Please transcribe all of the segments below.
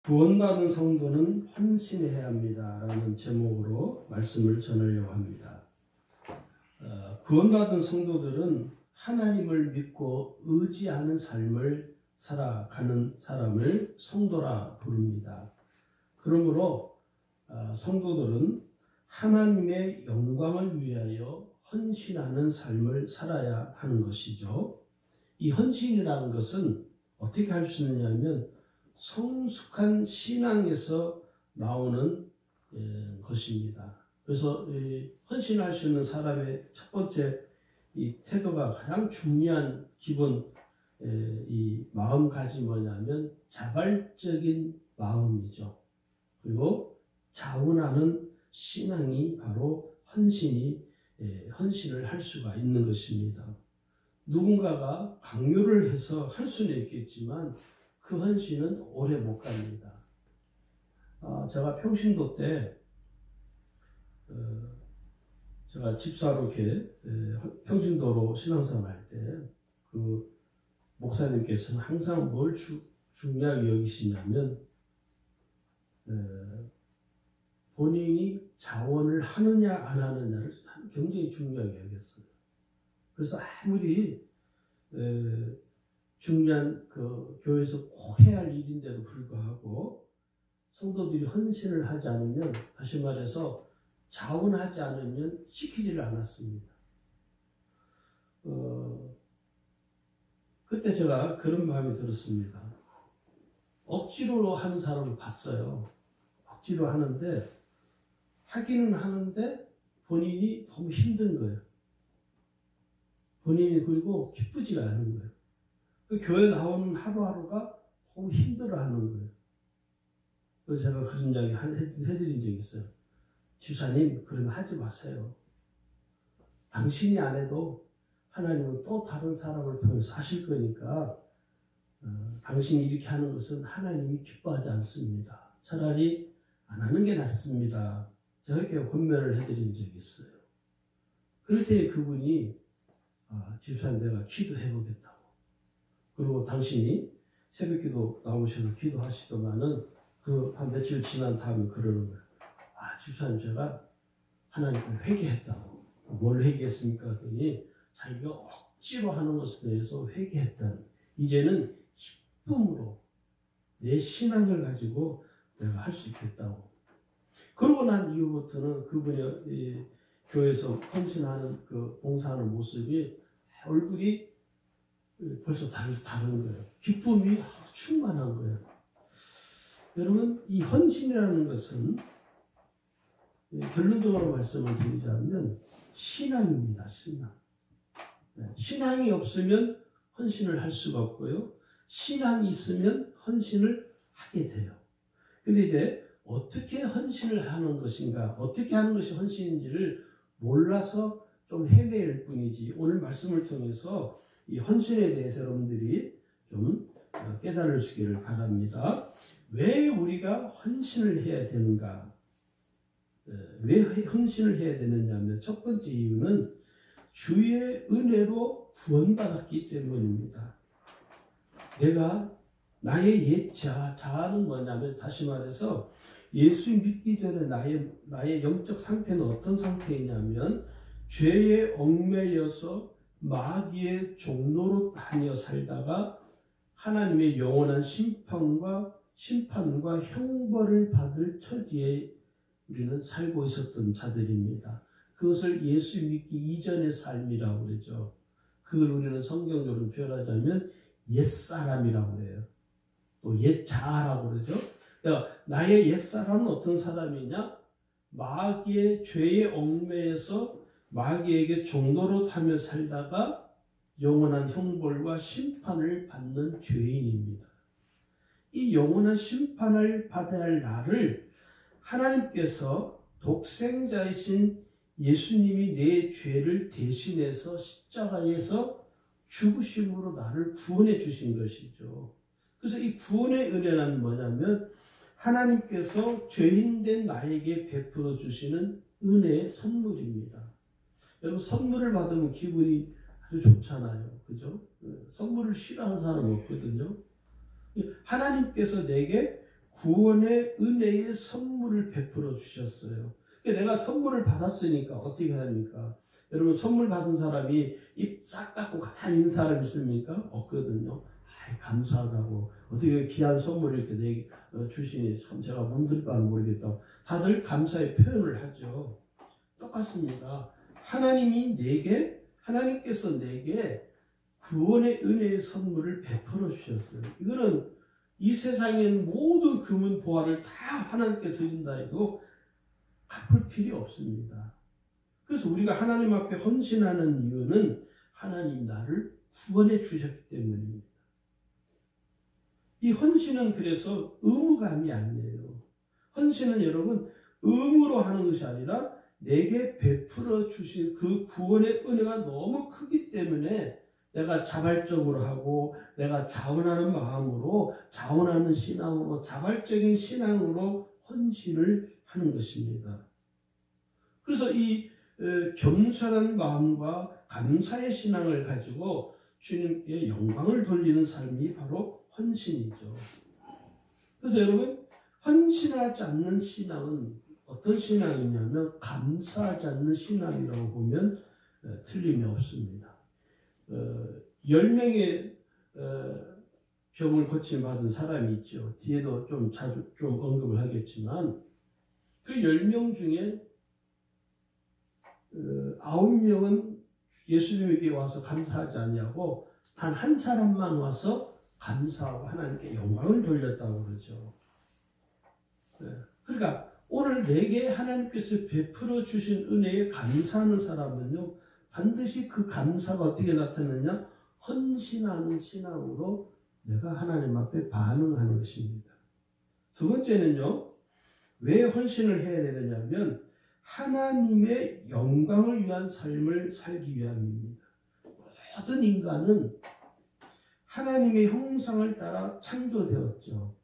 구원받은 성도는 헌신해야 합니다 라는 제목으로 말씀을 전하려고 합니다. 구원받은 성도들은 하나님을 믿고 의지하는 삶을 살아가는 사람을 성도라 부릅니다. 그러므로 성도들은 하나님의 영광을 위하여 헌신하는 삶을 살아야 하는 것이죠. 이 헌신이라는 것은 어떻게 할 수 있느냐면 성숙한 신앙에서 나오는 것입니다. 그래서 헌신할 수 있는 사람의 첫 번째 이 태도가 가장 중요한 기본 이 마음가짐이 뭐냐면 자발적인 마음이죠. 그리고 자원하는 신앙이 바로 헌신을 할 수가 있는 것입니다. 누군가가 강요를 해서 할 수는 있겠지만 그 헌신은 오래 못 갑니다. 제가 평신도 때 제가 집사로 이렇게 평신도로 신앙생활 할 때 그 목사님께서는 항상 뭘 중요하게 여기시냐면 본인이 자원을 하느냐 안 하느냐를 굉장히 중요하게 여겼어요. 그래서 아무리 중요한 그 교회에서 꼭 해야 할 일인데도 불구하고 성도들이 헌신을 하지 않으면, 다시 말해서 자원하지 않으면 시키지를 않았습니다. 그때 제가 그런 마음이 들었습니다. 억지로 하는 사람을 봤어요. 억지로 하는데 하기는 하는데 본인이 너무 힘든 거예요. 본인이 그리고 기쁘지가 않은 거예요. 그 교회 나오는 하루하루가 너무 힘들어하는 거예요. 그래서 제가 그런 이야기 해드린 적이 있어요. 집사님, 그러면 하지 마세요. 당신이 안 해도 하나님은 또 다른 사람을 통해서 하실 거니까 당신이 이렇게 하는 것은 하나님이 기뻐하지 않습니다. 차라리 안 하는 게 낫습니다. 제가 그렇게 권면을 해드린 적이 있어요. 그럴 때 그분이 집사님, 내가 기도해보겠다고. 그리고 당신이 새벽기도 나오셔서 기도하시더만은 그 한 며칠 지난 다음에 그러는 거예요. 집사님, 제가 하나님께 회개했다고. 뭘 회개했습니까? 그랬더니 자기가 억지로 하는 것에 대해서 회개했다는, 이제는 기쁨으로 내 신앙을 가지고 내가 할 수 있겠다고. 그러고 난 이후부터는 그분이 교회에서 헌신하는 그 봉사하는 모습이 얼굴이 벌써 다른 거예요. 기쁨이 충만한 거예요. 여러분, 이 헌신이라는 것은 결론적으로 말씀을 드리자면 신앙입니다. 신앙. 신앙이 없으면 헌신을 할 수가 없고요. 신앙이 있으면 헌신을 하게 돼요. 근데 이제 어떻게 헌신을 하는 것인가, 어떻게 하는 것이 헌신인지를 몰라서 좀 헤매일 뿐이지, 오늘 말씀을 통해서 이 헌신에 대해서 여러분들이 좀 깨달으시기를 바랍니다. 왜 우리가 헌신을 해야 되는가? 왜 헌신을 해야 되느냐면 첫 번째 이유는 주의 은혜로 구원받았기 때문입니다. 내가 나의 옛 자아는 뭐냐면, 다시 말해서 예수 믿기 전에 나의 영적 상태는 어떤 상태이냐면 죄에 얽매여서 마귀의 종로로 다녀 살다가 하나님의 영원한 심판과 형벌을 받을 처지에 우리는 살고 있었던 자들입니다. 그것을 예수 믿기 이전의 삶이라고 그러죠. 그걸 우리는 성경적으로 표현하자면 옛사람이라고 그래요. 또 옛자아라고 그러죠. 그러니까 나의 옛사람은 어떤 사람이냐? 마귀의 죄에 얽매여서 마귀에게 종노릇 하며 살다가 영원한 형벌과 심판을 받는 죄인입니다. 이 영원한 심판을 받아야 할 나를 하나님께서 독생자이신 예수님이 내 죄를 대신해서 십자가에서 죽으심으로 나를 구원해 주신 것이죠. 그래서 이 구원의 은혜는 뭐냐면 하나님께서 죄인된 나에게 베풀어 주시는 은혜의 선물입니다. 여러분, 선물을 받으면 기분이 아주 좋잖아요. 그죠? 선물을 싫어하는 사람은 없거든요. 하나님께서 내게 구원의 은혜의 선물을 베풀어 주셨어요. 그러니까 내가 선물을 받았으니까 어떻게 합니까? 여러분 선물 받은 사람이 입 싹 닫고 가만히 있는 사람 있습니까? 없거든요. 아이, 감사하다고 어떻게 귀한 선물을 이렇게 내게 주시니 참 제가 뭔들까 모르겠다. 다들 감사의 표현을 하죠. 똑같습니다. 하나님께서 내게 구원의 은혜의 선물을 베풀어 주셨어요. 이거는 이 세상에 있는 모든 금은 보화를 다 하나님께 드린다 해도 갚을 필요 없습니다. 그래서 우리가 하나님 앞에 헌신하는 이유는 하나님 나를 구원해 주셨기 때문입니다. 이 헌신은 그래서 의무감이 아니에요. 헌신은 여러분 의무로 하는 것이 아니라 내게 베풀어 주신 그 구원의 은혜가 너무 크기 때문에 내가 자발적으로 하고 내가 자원하는 마음으로 자원하는 신앙으로 자발적인 신앙으로 헌신을 하는 것입니다. 그래서 이 겸손한 마음과 감사의 신앙을 가지고 주님께 영광을 돌리는 삶이 바로 헌신이죠. 그래서 여러분 헌신하지 않는 신앙은 어떤 신앙이냐면 감사하지 않는 신앙이라고 보면 틀림이 없습니다. 10명의 병을 고침받은 사람이 있죠. 뒤에도 좀 자주 좀 언급을 하겠지만 그 10명 중에 9명은 예수님에게 와서 감사하지 아니하고 단 한 사람만 와서 감사하고 하나님께 영광을 돌렸다고 그러죠. 그러니까 오늘 내게 하나님께서 베풀어 주신 은혜에 감사하는 사람은요, 반드시 그 감사가 어떻게 나타나냐? 헌신하는 신앙으로 내가 하나님 앞에 반응하는 것입니다. 두 번째는요, 왜 헌신을 해야 되느냐면 하나님의 영광을 위한 삶을 살기 위함입니다. 모든 인간은 하나님의 형상을 따라 창조되었죠.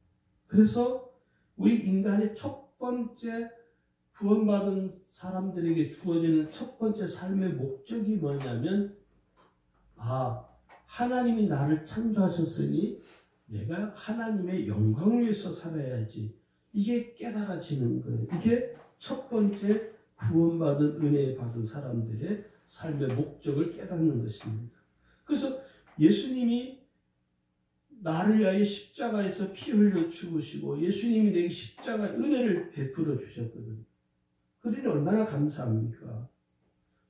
그래서 우리 인간의 첫 번째 구원받은 사람들에게 주어지는 첫 번째 삶의 목적이 뭐냐면 하나님이 나를 창조하셨으니 내가 하나님의 영광을 위해서 살아야지. 이게 깨달아지는 거예요. 이게 첫 번째 구원받은 은혜 받은 사람들의 삶의 목적을 깨닫는 것입니다. 그래서 예수님이 나를 위하여 십자가에서 피 흘려 죽으시고 예수님이 내게 십자가의 은혜를 베풀어 주셨거든요. 그러니 얼마나 감사합니까?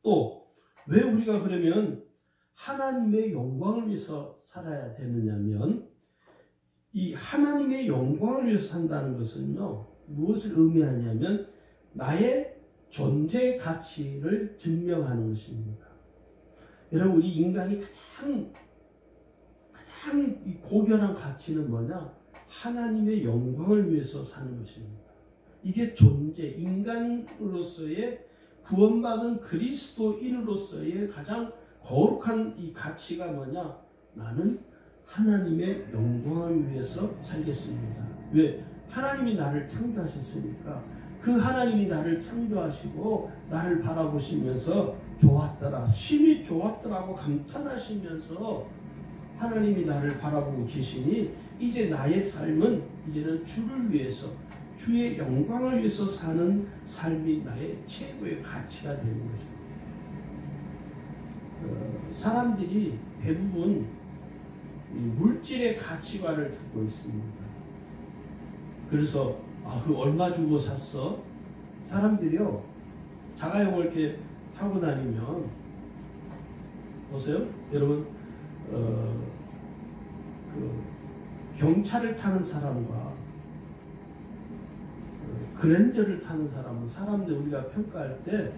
또 왜 우리가 그러면 하나님의 영광을 위해서 살아야 되느냐면 이 하나님의 영광을 위해서 산다는 것은요, 무엇을 의미하냐면 나의 존재의 가치를 증명하는 것입니다. 여러분, 우리 인간이 가장 이 고결한 가치는 뭐냐? 하나님의 영광을 위해서 사는 것입니다. 이게 존재, 인간으로서의 구원받은 그리스도인으로서의 가장 거룩한 이 가치가 뭐냐? 나는 하나님의 영광을 위해서 살겠습니다. 왜? 하나님이 나를 창조하셨으니까. 그 하나님이 나를 창조하시고 나를 바라보시면서 좋았더라, 심히 좋았더라고 감탄하시면서 하나님이 나를 바라보고 계시니 이제 나의 삶은 이제는 주를 위해서 주의 영광을 위해서 사는 삶이 나의 최고의 가치가 되는 것입니다. 사람들이 대부분 물질의 가치관을 두고 있습니다. 그래서 그 얼마 주고 샀어? 사람들이요, 자가용을 이렇게 타고 다니면 보세요, 여러분, 경차를 타는 사람과 그랜저를 타는 사람은, 사람들 우리가 평가할 때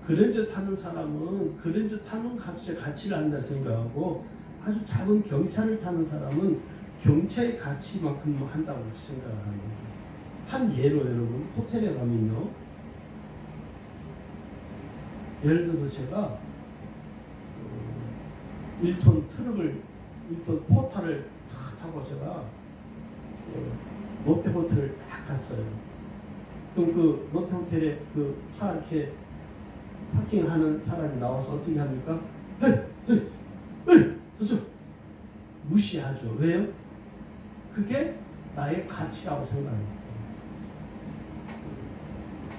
그랜저 타는 사람은 그랜저 타는 값의 가치를 한다 생각하고 아주 작은 경차를 타는 사람은 경차의 가치만큼 한다고 생각을 합니다. 한 예로 여러분, 호텔에 가면요, 예를 들어서 제가 1톤 포타를 타고 제가 롯데 호텔을 딱 갔어요. 그럼 그 롯데 호텔에 그 차 이렇게 파킹하는 사람이 나와서 어떻게 합니까? 저쪽 무시하죠. 왜요? 그게 나의 가치라고 생각합니다.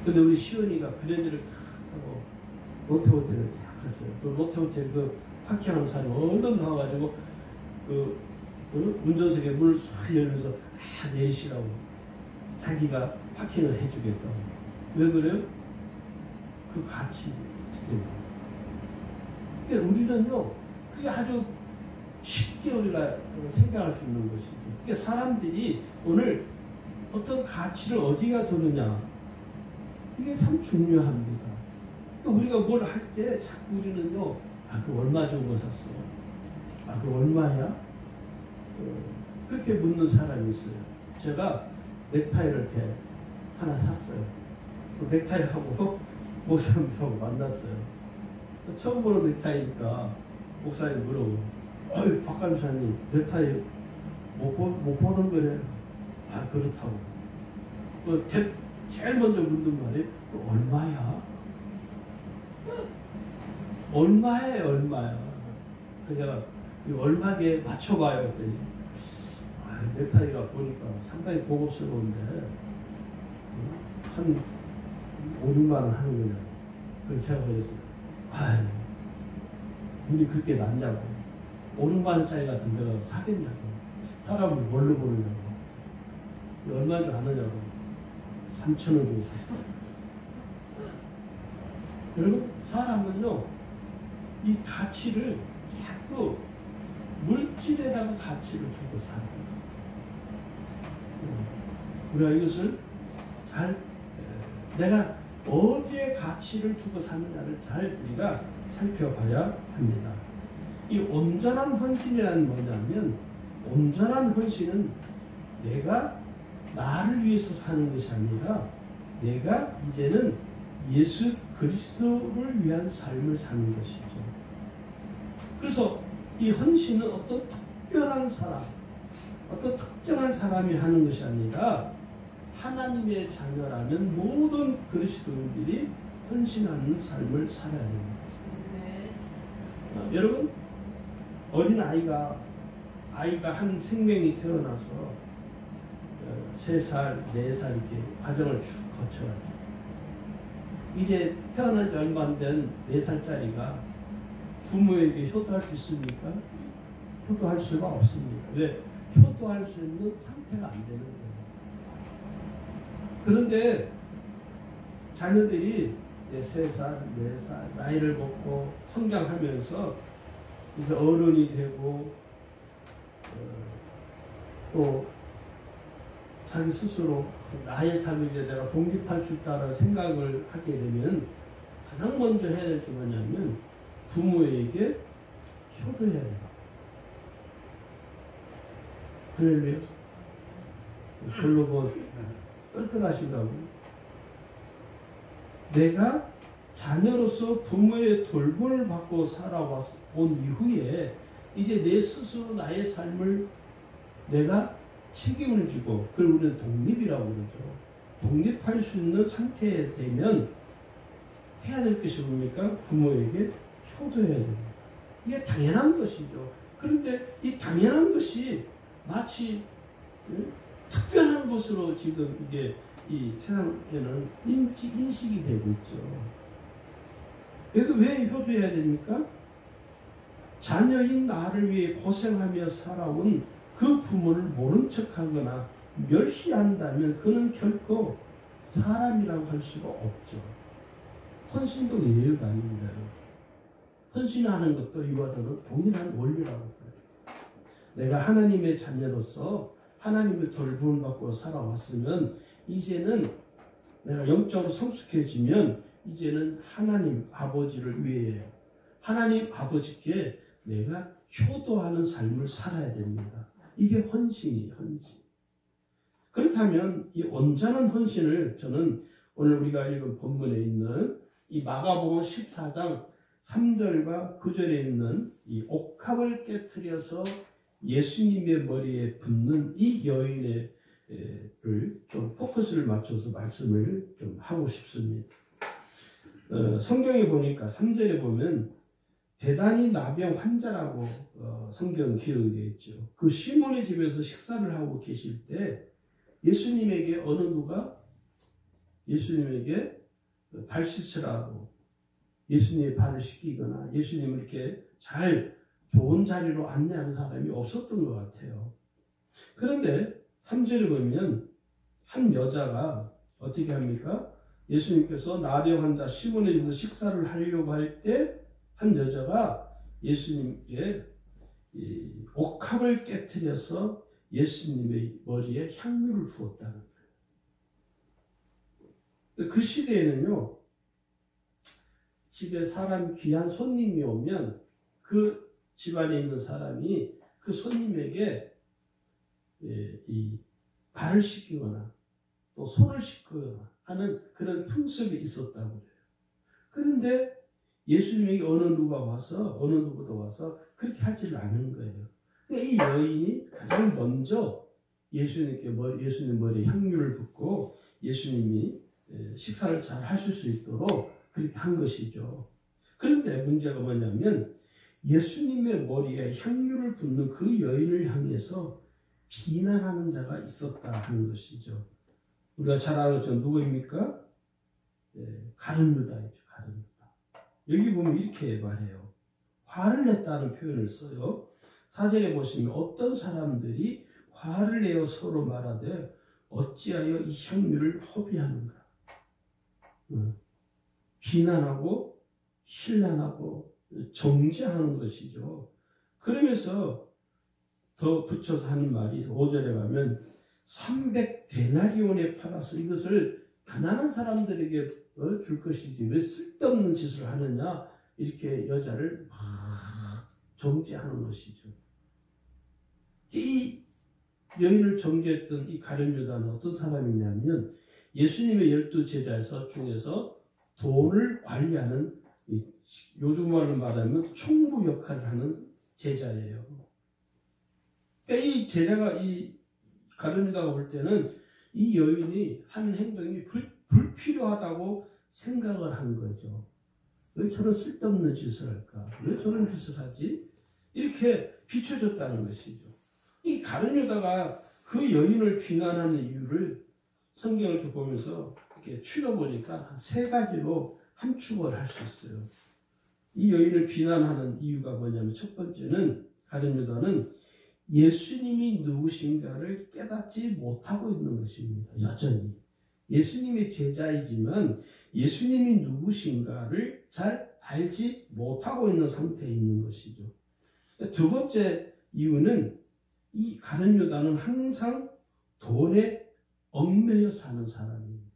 근데 우리 시온이가 그랜저를 다 타고 롯데호텔을 딱 갔어요. 그 롯데호텔 그 파킹하는 사람이 얼른 나와가지고 그 운전석에 문을 싹 열면서 내쉬라고 자기가 파킹을 해주겠다고. 왜 그래요? 그 가치 때문에. 그러니까 우리는요, 그게 아주 쉽게 우리가 생각할 수 있는 것이죠. 그러니까 사람들이 오늘 어떤 가치를 어디가 두느냐, 이게 참 중요합니다. 그러니까 우리가 뭘 할 때 자꾸 우리는요, 그 얼마 주고 샀어? 그 얼마야? 그렇게 묻는 사람이 있어요. 제가 넥타이를 이렇게 하나 샀어요. 그 넥타이하고 목사님들하고 만났어요. 처음 보는 넥타이니까 목사님 물어보고, 박감사님 넥타이 못 보는 거래. 그렇다고. 제일 먼저 묻는 말이 얼마야? 얼마야? 그래서 얼마에 맞춰봐요 했더니 넥타이가 보니까 상당히 고급스러운데 한 5, 6만 원 하는 거냐고. 그래서 제가 그랬어요. 눈이 그렇게 낮냐고. 5, 6만 원짜리 같은 데가 사겠냐고. 사람을 뭘로 보느냐고. 얼마인 줄 아느냐고. 3,000원 주고 사. 여러분, 사람은요, 이 가치를 자꾸 물질에다가 가치를 주고 살아요. 우리가 이것을 내가 어디에 가치를 두고 사느냐를 잘 우리가 살펴봐야 합니다. 이 온전한 헌신이란 뭐냐면, 온전한 헌신은 내가 나를 위해서 사는 것이 아니라 내가 이제는 예수 그리스도를 위한 삶을 사는 것이죠. 그래서 이 헌신은 어떤 특별한 사람, 어떤 특정한 사람이 하는 것이 아니라 하나님의 자녀라면 모든 그리스도인들이 헌신하는 삶을 살아야 됩니다. 여러분, 어린 아이가 한 생명이 태어나서 3살, 4살 이렇게 과정을 쭉 거쳐가지고 이제 태어난 지 얼마 안 된 4살짜리가 부모에게 효도할 수 있습니까? 효도할 수가 없습니다. 왜? 효도할 수 있는 상태가 안 되는 거예요. 그런데 자녀들이 3살, 4살 나이를 먹고 성장하면서 이제 어른이 되고 또 자기 스스로 나의 삶을 이제 내가 독립할 수 있다는 생각을 하게 되면 가장 먼저 해야 될 게 뭐냐면 부모에게 효도해야 돼요. 할렐루야. 별로 뭐 떨떠나신다고. 내가 자녀로서 부모의 돌봄을 받고 살아온 이후에 이제 내 스스로 나의 삶을 내가 책임을 지고 그걸 우리는 독립이라고 그러죠. 독립할 수 있는 상태에 되면 해야 될 것이 뭡니까? 부모에게 효도해야 됩니다. 이게 당연한 것이죠. 그런데 이 당연한 것이 마치 특별한 것으로 지금 이게 이 세상에는 인식이 되고 있죠. 왜 효도해야 됩니까? 자녀인 나를 위해 고생하며 살아온 그 부모를 모른 척하거나 멸시한다면 그는 결코 사람이라고 할 수가 없죠. 헌신도 예외가 아닙니다. 헌신하는 것도 이와 저는 동일한 원리라고 봐요. 내가 하나님의 자녀로서 하나님의 돌봄을 받고 살아왔으면 이제는 내가 영적으로 성숙해지면 이제는 하나님 아버지를 위해 하나님 아버지께 내가 효도하는 삶을 살아야 됩니다. 이게 헌신이에요. 헌신. 그렇다면 이 온전한 헌신을 저는 오늘 우리가 읽은 본문에 있는 이 마가복음 14장 3절과 9절에 있는 이 옥합을 깨트려서 예수님의 머리에 붓는 이 여인을 좀 포커스를 맞춰서 말씀을 좀 하고 싶습니다. 성경에 보니까 3절에 보면 대단히 나병 환자라고 성경 기록이 되어 있죠. 그 시몬의 집에서 식사를 하고 계실 때 예수님에게 어느 누가 예수님에게 발 씻으라고 예수님의 발을 씻기거나 예수님을 이렇게 잘 좋은 자리로 안내하는 사람이 없었던 것 같아요. 그런데 3절에 보면 한 여자가 어떻게 합니까? 예수님께서 나병 환자 시몬의 집에서 식사를 하려고 할 때 한 여자가 예수님께 옥합을 깨트려서 예수님의 머리에 향유를 부었다는 거예요. 그 시대에는요, 집에 사람 귀한 손님이 오면 그 집안에 있는 사람이 그 손님에게 이 발을 씻기거나 또 손을 씻거나 하는 그런 풍습이 있었다고 그래요. 그런데 예수님에게 어느 누구도 와서 그렇게 하지를 않은 거예요. 그러니까 이 여인이 가장 먼저 예수님 머리에 향유를 붓고 예수님이 식사를 잘 하실 수 있도록 그렇게 한 것이죠. 그런데 문제가 뭐냐면 예수님의 머리에 향유를 붓는 그 여인을 향해서 비난하는 자가 있었다 하는 것이죠. 우리가 잘 아는 저 누구입니까? 가룟 유다이죠. 가룟 유다. 여기 보면 이렇게 말해요. 화를 냈다는 표현을 써요. 4절에 보시면 어떤 사람들이 화를 내어 서로 말하되 어찌하여 이 향유를 허비하는가. 비난하고 신란하고 정죄하는 것이죠. 그러면서 더 붙여서 하는 말이 5절에 가면 300데나리온에 팔아서 이것을 가난한 사람들에게 줄 것이지 왜 쓸데없는 짓을 하느냐 이렇게 여자를 막 정죄하는 것이죠. 이 여인을 정죄했던 이 가룟 유다는 어떤 사람이냐면 예수님의 12제자 중에서 돈을 관리하는 요즘 말로 말하면 총무 역할을 하는 제자예요. 이 제자가 이 가룟 유다가 볼 때는 이 여인이 하는 행동이 불필요하다고 생각을 한 거죠. 왜 저런 쓸데없는 짓을 할까? 왜 저런 짓을 하지? 이렇게 비춰줬다는 것이죠. 이 가룟 유다가 그 여인을 비난하는 이유를 성경을 좀 보면서 이렇게 추려보니까 한 3가지로 함축을 할 수 있어요. 이 여인을 비난하는 이유가 뭐냐면 첫 번째는 가룟 유다는 예수님이 누구신가를 깨닫지 못하고 있는 것입니다. 여전히. 예수님의 제자이지만 예수님이 누구신가를 잘 알지 못하고 있는 상태에 있는 것이죠. 두 번째 이유는 이 가룟 유다는 항상 돈에 얽매여 사는 사람입니다.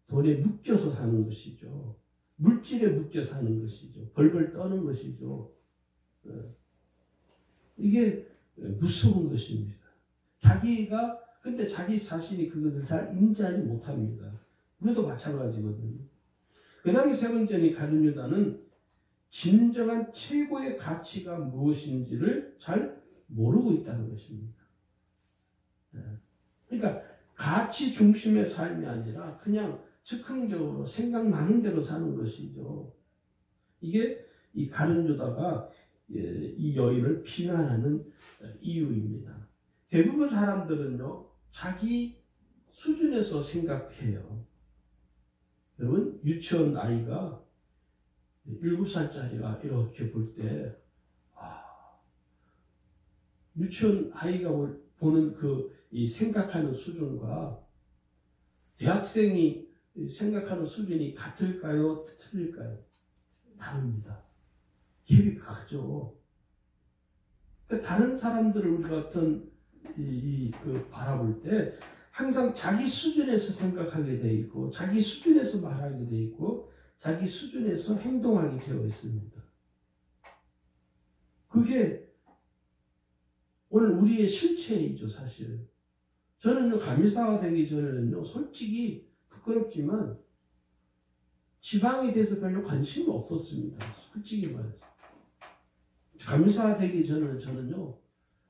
돈에 묶여서 사는 것이죠. 물질에 묶여 사는 것이죠. 벌벌 떠는 것이죠. 이게 무서운 것입니다. 근데 자기 자신이 그것을 잘 인지하지 못합니다. 우리도 마찬가지거든요. 그 다음에 세 번째는 가룟 유다는 진정한 최고의 가치가 무엇인지를 잘 모르고 있다는 것입니다. 그러니까 가치 중심의 삶이 아니라 그냥 즉흥적으로 생각나는 대로 사는 것이죠. 이게 이 가룟 유다가 이 여인을 비난하는 이유입니다. 대부분 사람들은요, 자기 수준에서 생각해요. 여러분, 유치원 아이가 7살짜리가 이렇게 볼 때, 유치원 아이가 보는 이 생각하는 수준과 대학생이 생각하는 수준이 같을까요? 틀릴까요? 다릅니다. 갭이 크죠. 그러니까 다른 사람들을 우리가 어떤 바라볼 때 항상 자기 수준에서 생각하게 돼 있고 자기 수준에서 말하게 돼 있고 자기 수준에서 행동하게 되어 있습니다. 그게 오늘 우리의 실체이죠, 사실. 저는요, 감리사가 되기 전에는요, 솔직히 부끄럽지만 지방에 대해서 별로 관심이 없었습니다. 솔직히 말해서. 감리사 되기 전에는 저는요,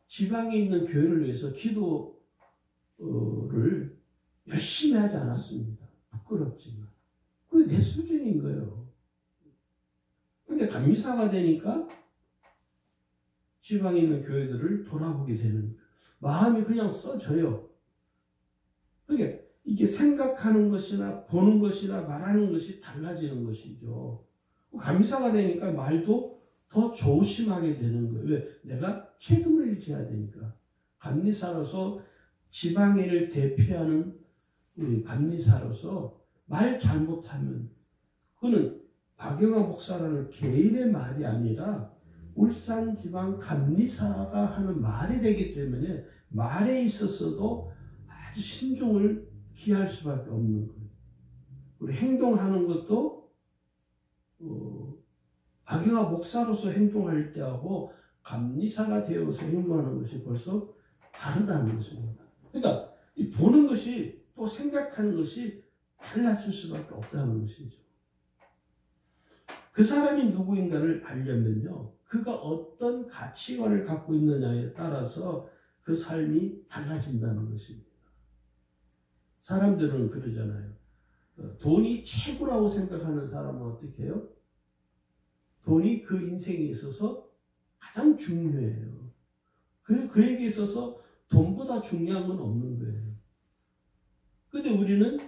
지방에 있는 교회를 위해서 기도를 열심히 하지 않았습니다. 부끄럽지만. 그게 내 수준인 거예요. 근데 감리사가 되니까 지방에 있는 교회들을 돌아보게 되는 거예요. 마음이 그냥 써져요. 그러니까 이게 생각하는 것이나 보는 것이나 말하는 것이 달라지는 것이죠. 감리사가 되니까 말도 더 조심하게 되는 거예요. 왜? 내가 책임을 져야 되니까. 감리사로서 지방회를 대표하는 우리 감리사로서 말 잘못하면 그거는 박영하 목사라는 개인의 말이 아니라 울산지방 감리사가 하는 말이 되기 때문에 말에 있어서도 아주 신중을 기할 수밖에 없는 거예요. 우리 행동하는 것도 박영하 목사로서 행동할 때하고 감리사가 되어서 행동하는 것이 벌써 다르다는 것입니다. 그러니까 이 보는 것이 또 생각하는 것이 달라질 수밖에 없다는 것이죠. 그 사람이 누구인가를 알려면요, 그가 어떤 가치관을 갖고 있느냐에 따라서 그 삶이 달라진다는 것입니다. 사람들은 그러잖아요. 돈이 최고라고 생각하는 사람은 어떻게 해요? 돈이 그 인생에 있어서 가장 중요해요. 그에게 있어서 돈보다 중요한 건 없는 거예요. 근데 우리는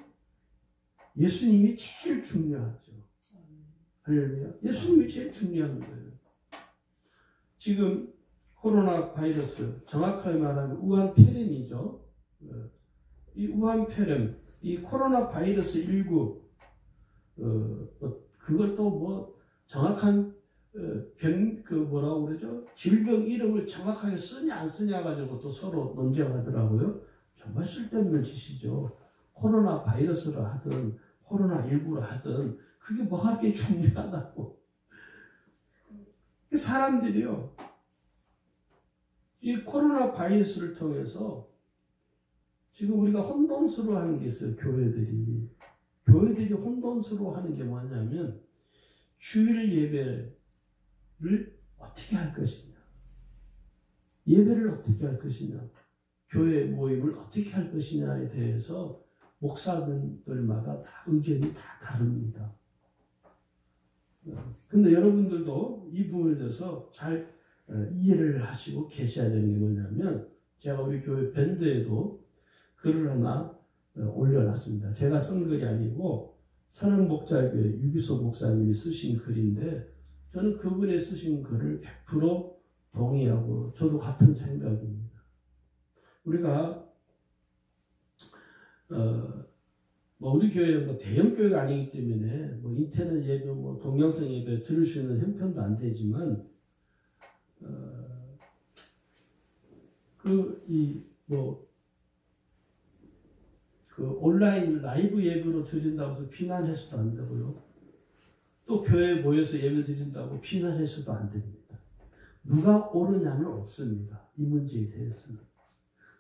예수님이 제일 중요하죠. 할렐루야. 예수님이 제일 중요한 거예요. 지금 코로나 바이러스, 정확하게 말하면 우한폐렴이죠. 이 우한폐렴, 이 코로나 바이러스 19, 그걸 또 뭐 정확한 뭐라고 그러죠? 질병 이름을 정확하게 쓰냐 안 쓰냐 가지고 또 서로 논쟁하더라고요. 정말 쓸데없는 짓이죠. 코로나 바이러스를 하든 코로나 19를 하든 그게 뭐가 그렇게 중요하다고. 사람들이요, 이 코로나 바이러스를 통해서 지금 우리가 혼돈스러워하는 게 있어요. 교회들이 혼돈스러워하는 게 뭐냐면 주일 예배를 어떻게 할 것이냐, 예배를 어떻게 할 것이냐, 교회 모임을 어떻게 할 것이냐에 대해서 목사들마다 다 의견이 다 다릅니다. 근데 여러분들도 이 부분에 대해서 잘 이해를 하시고 계셔야 되는 게 뭐냐면, 제가 우리 교회 밴드에도 글을 하나 올려놨습니다. 제가 쓴 글이 아니고 선흥목자교회 유기소 목사님이 쓰신 글인데, 저는 그분의 쓰신 글을 100% 동의하고 저도 같은 생각입니다. 우리가 뭐 우리 교회는 뭐 대형 교회가 아니기 때문에 뭐 인터넷 예배, 뭐 동영상 예배 들을 수 있는 형편도 안 되지만, 온라인 라이브 예배로 드린다고 해서 비난해서도 안 되고요. 또 교회에 모여서 예배 드린다고 비난해서도 안 됩니다. 누가 옳으냐는 없습니다. 이 문제에 대해서는.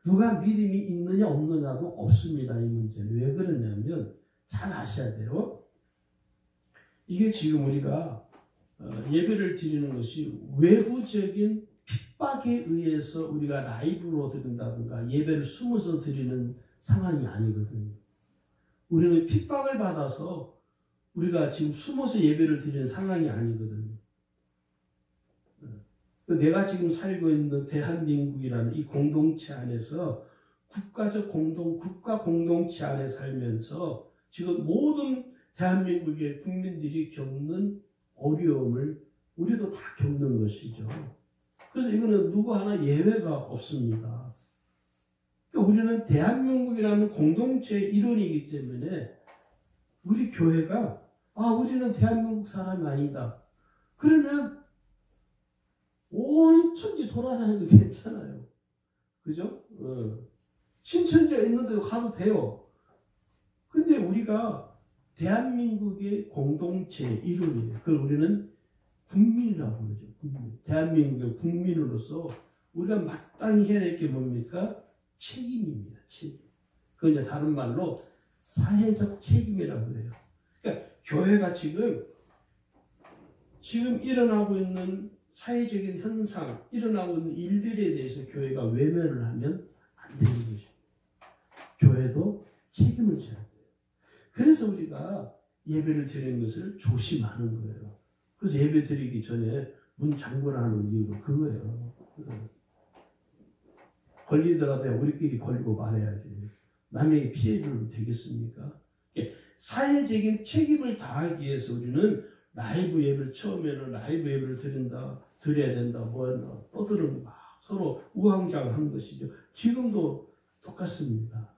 누가 믿음이 있느냐 없느냐도 없습니다. 이 문제는. 왜 그러냐면 잘 아셔야 돼요. 이게 지금 우리가 예배를 드리는 것이 외부적인 핍박에 의해서 우리가 라이브로 드린다든가 예배를 숨어서 드리는 상황이 아니거든요. 우리는 핍박을 받아서 우리가 지금 숨어서 예배를 드리는 상황이 아니거든요. 내가 지금 살고 있는 대한민국이라는 이 공동체 안에서 국가 공동체 안에 살면서 지금 모든 대한민국의 국민들이 겪는 어려움을 우리도 다 겪는 것이죠. 그래서 이거는 누구 하나 예외가 없습니다. 그러니까 우리는 대한민국이라는 공동체의 일원이기 때문에 우리 교회가 우리는 대한민국 사람이 아니다, 그러면 온 천지 돌아다녀도 괜찮아요. 그죠? 신천지가 있는데도 가도 돼요. 근데 우리가 대한민국의 공동체 일원이에요. 그걸 우리는 국민이라고 그러죠. 국민. 대한민국의 국민으로서 우리가 마땅히 해야 될 게 뭡니까? 책임입니다. 책임. 그건 이제 다른 말로 사회적 책임이라고 그래요. 그러니까 교회가 지금 일어나고 있는 사회적인 현상, 일어나고 있는 일들에 대해서 교회가 외면을 하면 안 되는 것입니다. 교회도 책임을 져야 돼요. 그래서 우리가 예배를 드리는 것을 조심하는 거예요. 그래서 예배 드리기 전에 문 잠그라 하는 이유가 그거예요. 걸리더라도 우리끼리 걸리고 말해야지. 남에게 피해를 되겠습니까? 사회적인 책임을 다하기 위해서 우리는 라이브 예배를 처음에는 라이브 예배를 드려야 된다, 뭐 떠들은 막 서로 우왕좌왕한 것이죠. 지금도 똑같습니다.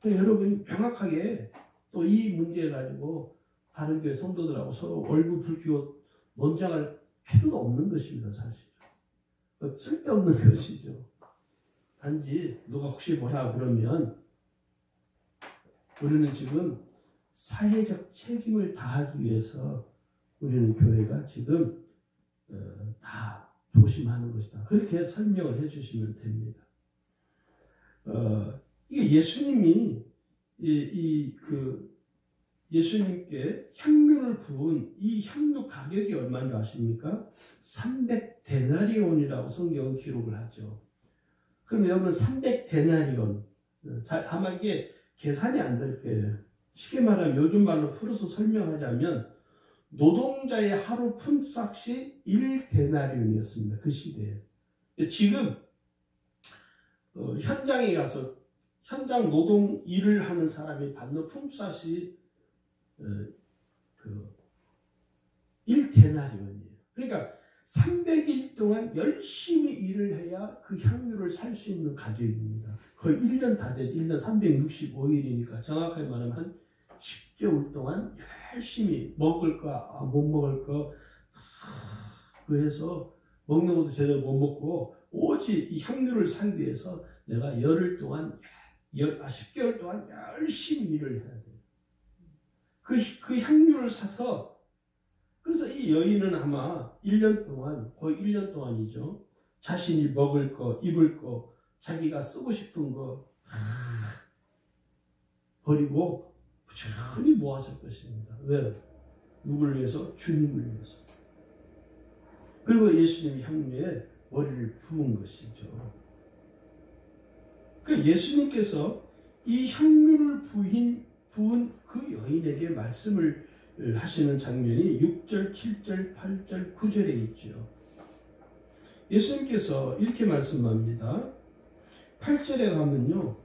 여러분이 명확하게 또 이 문제에 가지고 다른 교회 성도들하고 서로 얼굴 붉히고 논쟁할 필요도 없는 것입니다, 사실. 쓸데없는 것이죠. 단지 누가 혹시 뭐라 그러면 우리는 지금 사회적 책임을 다하기 위해서 우리는 교회가 지금 다 조심하는 것이다. 그렇게 설명을 해주시면 됩니다. 이게 예수님이 예수님께 향유를 부은 이 향유 가격이 얼마인 줄 아십니까? 300데나리온이라고 성경은 기록을 하죠. 그럼 여러분 300데나리온 아마 이게 계산이 안 될 거예요. 쉽게 말하면 요즘 말로 풀어서 설명하자면 노동자의 하루 품삯이 1데나리온이었습니다. 그 시대에. 지금 현장에 가서 현장 노동 일을 하는 사람이 받는 품삯이 1데나리온이에요. 그러니까 300일 동안 열심히 일을 해야 그 향유를 살 수 있는 가격입니다. 거의 1년 다 되죠. 1년 365일이니까 정확하게 말하면 한 10개월 동안 열심히 먹을 거, 못 먹을 거, 그 해서 먹는 것도 제대로 못 먹고 오직 이 향유를 사기 위해서 내가 열흘 동안 10개월 동안 열심히 일을 해야 돼요. 그 향유를 사서 그래서 이 여인은 아마 1년 동안 거의 1년 동안이죠. 자신이 먹을 거, 입을 거, 자기가 쓰고 싶은 거 버리고 부지런히 모았을 것입니다. 왜? 누구를 위해서? 주님을 위해서. 그리고 예수님이 향유에 머리를 품은 것이죠. 그 예수님께서 이 향유를 부은 그 여인에게 말씀을 하시는 장면이 6절, 7절, 8절, 9절에 있죠. 예수님께서 이렇게 말씀합니다. 8절에 가면요.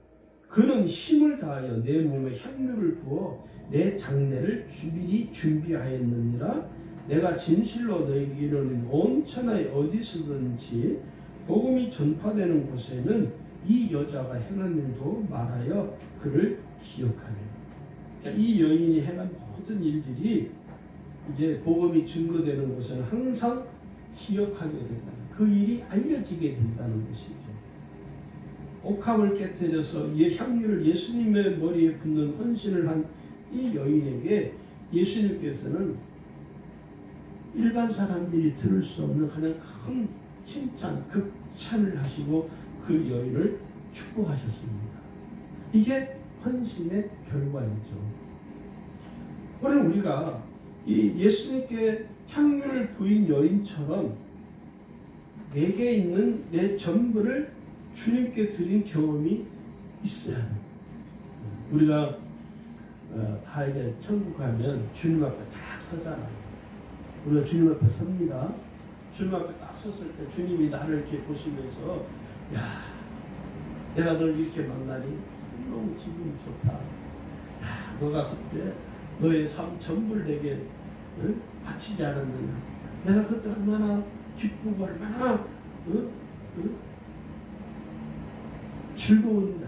그는 힘을 다하여 내 몸에 향유를 부어 내 장례를 미리 준비하였느니라. 내가 진실로 너희에게 이르노니 온 천하에 어디서든지 복음이 전파되는 곳에는 이 여자가 행한 일도 말하여 그를 기억하리라. 그러니까 이 여인이 행한 모든 일들이 이제 복음이 증거되는 곳에는 항상 기억하게 된다. 그 일이 알려지게 된다는 것이죠. 옥합을 깨뜨려서 이 향유를 예수님의 머리에 붓는 헌신을 한 이 여인에게 예수님께서는 일반 사람들이 들을 수 없는 그냥 큰 칭찬, 극찬을 하시고 그 여인을 축복하셨습니다. 이게 헌신의 결과이죠. 오늘 우리가 이 예수님께 향유를 부인 여인처럼 내게 있는 내 전부를 주님께 드린 경험이 있어야 합니다. 우리가 다 이제 천국 가면 주님 앞에 딱 서잖아요. 우리가 주님 앞에 섭니다. 주님 앞에 딱 섰을 때 주님이 나를 이렇게 보시면서 야, 내가 널 이렇게 만나니 너무 기분이 좋다. 야, 너가 그때 너의 삶 전부를 내게 바치지 않았느냐. 내가 그때 얼마나 기쁘고 얼마나 즐거운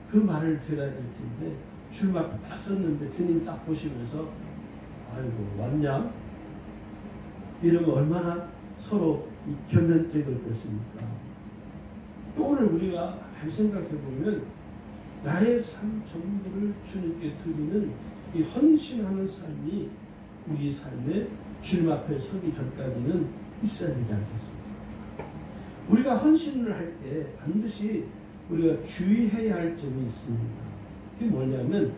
그 말을 들어야 될 텐데 주님 앞에 딱 섰는데 주님 딱 보시면서 아이고 왔냐? 이러면 얼마나 서로 견면적일 것입니까? 또 오늘 우리가 잘 생각해 보면 나의 삶 전부를 주님께 드리는 이 헌신하는 삶이 우리 삶에 주님 앞에 서기 전까지는 있어야 되지 않겠습니까? 우리가 헌신을 할 때 반드시 우리가 주의해야 할 점이 있습니다. 그게 뭐냐면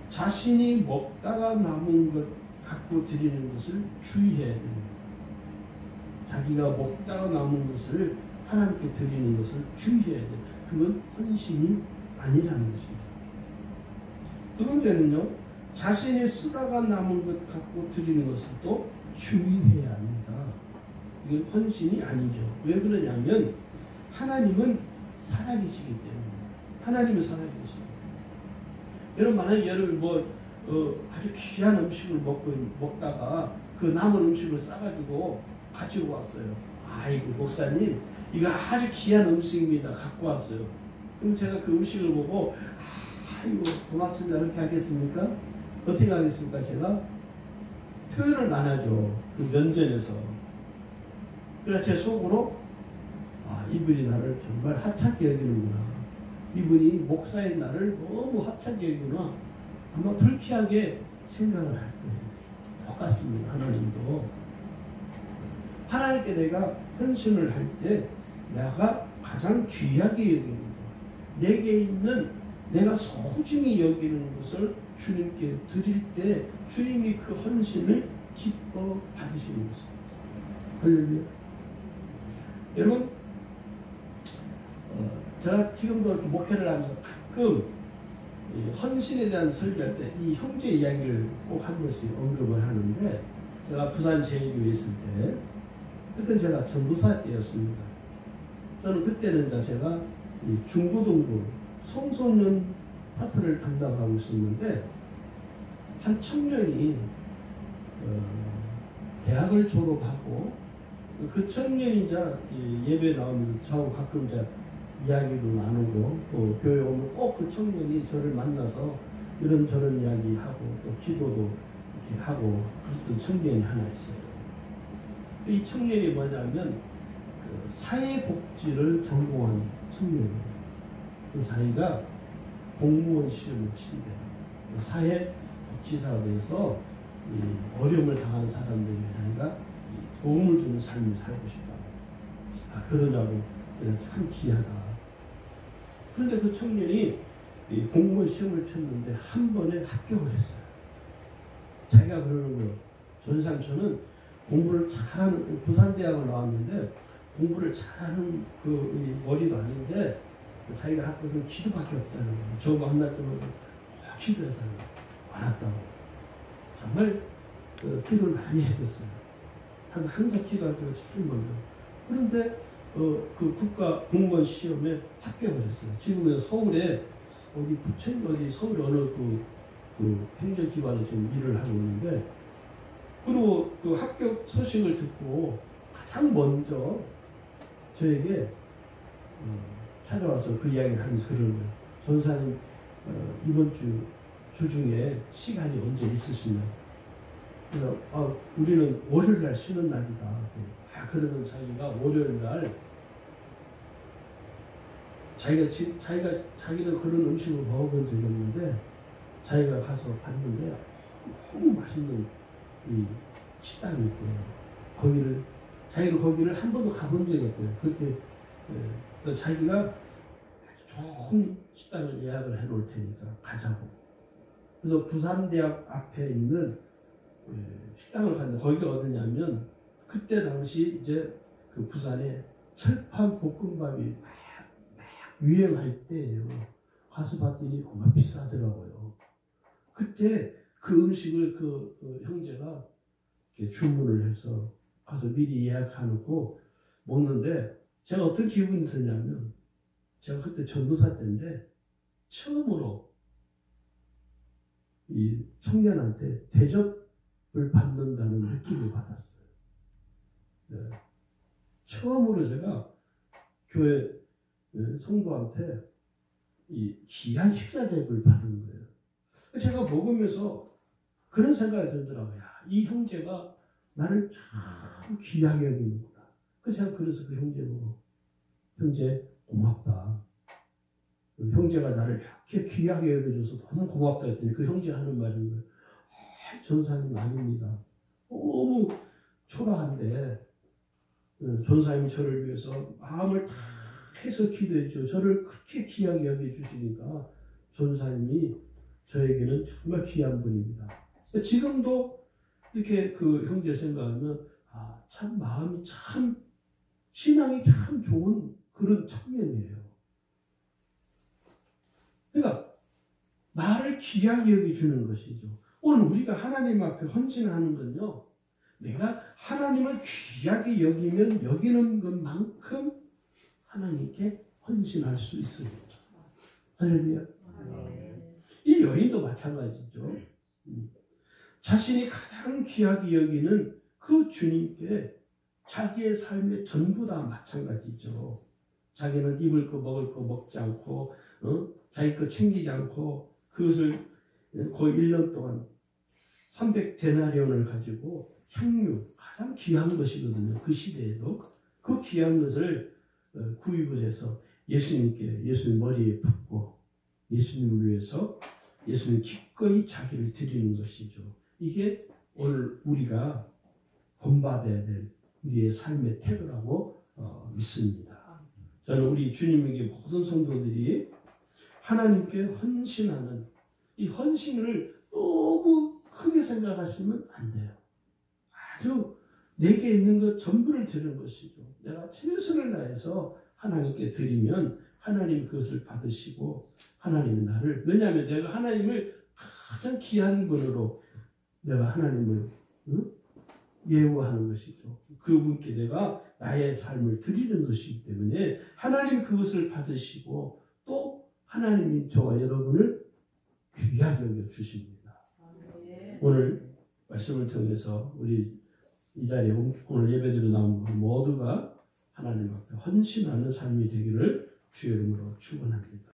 자신이 먹다가 남은 것 갖고 드리는 것을 주의해야 됩니다. 자기가 먹다가 남은 것을 하나님께 드리는 것을 주의해야 돼요. 그건 헌신이 아니라는 것입니다. 두 번째는요. 자신이 쓰다가 남은 것 갖고 드리는 것을 또 주의해야 합니다. 이건 헌신이 아니죠. 왜 그러냐면 하나님은 살아계시기 때문에. 하나님은 살아계시기 때문에. 여러분 만약에 여러분 아주 귀한 음식을 먹다가 그 남은 음식을 싸가지고 가지고 왔어요. 아이고 목사님 이거 아주 귀한 음식입니다. 갖고 왔어요. 그럼 제가 그 음식을 보고 아이고 고맙습니다. 그렇게 하겠습니까? 어떻게 하겠습니까? 제가 표현을 안 하죠. 그 면전에서. 그래서 제 속으로 이분이 나를 정말 하찮게 여기는구나. 이분이 목사인 나를 너무 하찮게 여기구나. 아마 불쾌하게 생각을 할 거예요. 똑같습니다. 하나님도. 하나님께 내가 헌신을 할 때 내가 가장 귀하게 여기는 것, 내게 있는 내가 소중히 여기는 것을 주님께 드릴 때 주님이 그 헌신을 기뻐 받으시는 것입니다. 할렐루야. 여러분 제가 지금도 이렇게 목회를 하면서 가끔 헌신에 대한 설교할 때 이 형제 이야기를 꼭 한 번씩 언급을 하는데, 제가 부산 제1교회 있을 때 그때 제가 전도사 때였습니다. 저는 그때는 제가 이 중고등부 청소년 파트를 담당하고 있었는데 한 청년이 대학을 졸업하고 그 청년이 예배 나오면서 저하고 가끔 이야기도 나누고 또 교회 오면 꼭 그 청년이 저를 만나서 이런저런 이야기하고 또 기도도 이렇게 하고 그랬던 청년이 하나 있어요. 이 청년이 뭐냐면 그 사회복지를 전공한 청년이에요. 그 사이가 공무원 시험을 친대요. 사회복지사업에서 어려움을 당한 사람들이 아니라 도움을 주는 삶을 살고 싶다. 그러냐고 참 귀하다. 그런데 그 청년이 공무원 시험을 쳤는데 한 번에 합격을 했어요. 자기가 그러는 거예요. 전상처는 공부를 잘하는, 부산대학을 나왔는데 공부를 잘하는 그 머리도 아닌데 자기가 할 것은 기도밖에 없다는 거예요. 저거 한 달 동안 기도해달라고 안 왔다고. 정말 기도를 많이 해줬어요. 항상 기도할 때가 제일 먼저. 그런데 그 국가 공무원 시험에 합격을 했어요. 지금은 서울에 어디 부천 어디 서울 어느 그 행정기관에 지금 일을 하고 있는데, 그리고 그 합격 소식을 듣고 가장 먼저 저에게 찾아와서 그 이야기를 하면서 그러는 거예요. 전사님 이번 주 중에 시간이 언제 있으시냐. 그래서 우리는 월요일날 쉬는 날이다. 그러면 자기가 월요일날 자기는 그런 음식을 먹어본 적이 없는데 자기가 가서 봤는데 너무 맛있는 이 식당이 있대요. 자기가 거기를 한 번도 가본 적이 없대요. 그렇게 자기가 좋은 식당을 예약을 해놓을 테니까 가자고. 그래서 부산대학 앞에 있는 식당을 갔는데 거기가 어디냐면 그때 당시 이제 그 부산에 철판 볶음밥이 막 유행할 때예요. 가서 봤더니 정말 비싸더라고요. 그때 그 음식을 그 형제가 주문을 해서 가서 미리 예약해놓고 먹는데 제가 어떤 기분이 드냐면, 제가 그때 전도사 때인데 처음으로 이 청년한테 대접을 받는다는 느낌을 받았어요. 네. 처음으로 제가 교회 성도한테 이 귀한 식사 대접을 받은 거예요. 제가 먹으면서 그런 생각이 들더라고요. 이 형제가 나를 참 귀하게 여기는구나. 그래서 그 형제 보고, 형제 고맙다. 형제가 나를 이렇게 귀하게 여겨줘서 너무 고맙다 했더니 그 형제 하는 말인 거예요. 전사님 아닙니다. 너무 초라한데 전사님이 저를 위해서 마음을 다 해서 기도해 주고 저를 그렇게 귀하게 여겨주시니까 전사님이 저에게는 정말 귀한 분입니다. 지금도 이렇게 그 형제 생각하면 참 마음이 참 신앙이 참 좋은 그런 청년이에요. 그러니까 나를 귀하게 여겨주는 것이죠. 오늘 우리가 하나님 앞에 헌신하는 건요, 내가 하나님을 귀하게 여기는 것만큼 하나님께 헌신할 수 있습니다. 할렐루야. 이 여인도 마찬가지죠. 자신이 가장 귀하게 여기는 그 주님께 자기의 삶의 전부 다 마찬가지죠. 자기는 입을 거 먹을 거 먹지 않고 자기 거 챙기지 않고 그것을 거의 1년 동안 300데나리온을 가지고 향유, 가장 귀한 것이거든요. 그 시대에도 그 귀한 것을 구입을 해서 예수님 머리에 붓고 예수님을 위해서 예수님 기꺼이 자기를 드리는 것이죠. 이게 오늘 우리가 본받아야 될 우리의 삶의 태도라고 믿습니다. 저는 우리 주님에게 모든 성도들이 하나님께 헌신하는 이 헌신을 너무 크게 생각하시면 안 돼요. 아주 내게 있는 것 전부를 드리는 것이죠. 내가 최선을 다해서 하나님께 드리면 하나님 그것을 받으시고 하나님이 나를, 왜냐하면 내가 하나님을 가장 귀한 분으로 내가 하나님을 예우하는 것이죠. 그분께 내가 나의 삶을 드리는 것이기 때문에 하나님 그것을 받으시고 또 하나님이 저와 여러분을 귀하게 여겨 주십니다. 오늘 말씀을 통해서 우리 이 자리에 오늘 예배드려 나온 모두가 하나님 앞에 헌신하는 삶이 되기를 주의 이름으로 축원합니다.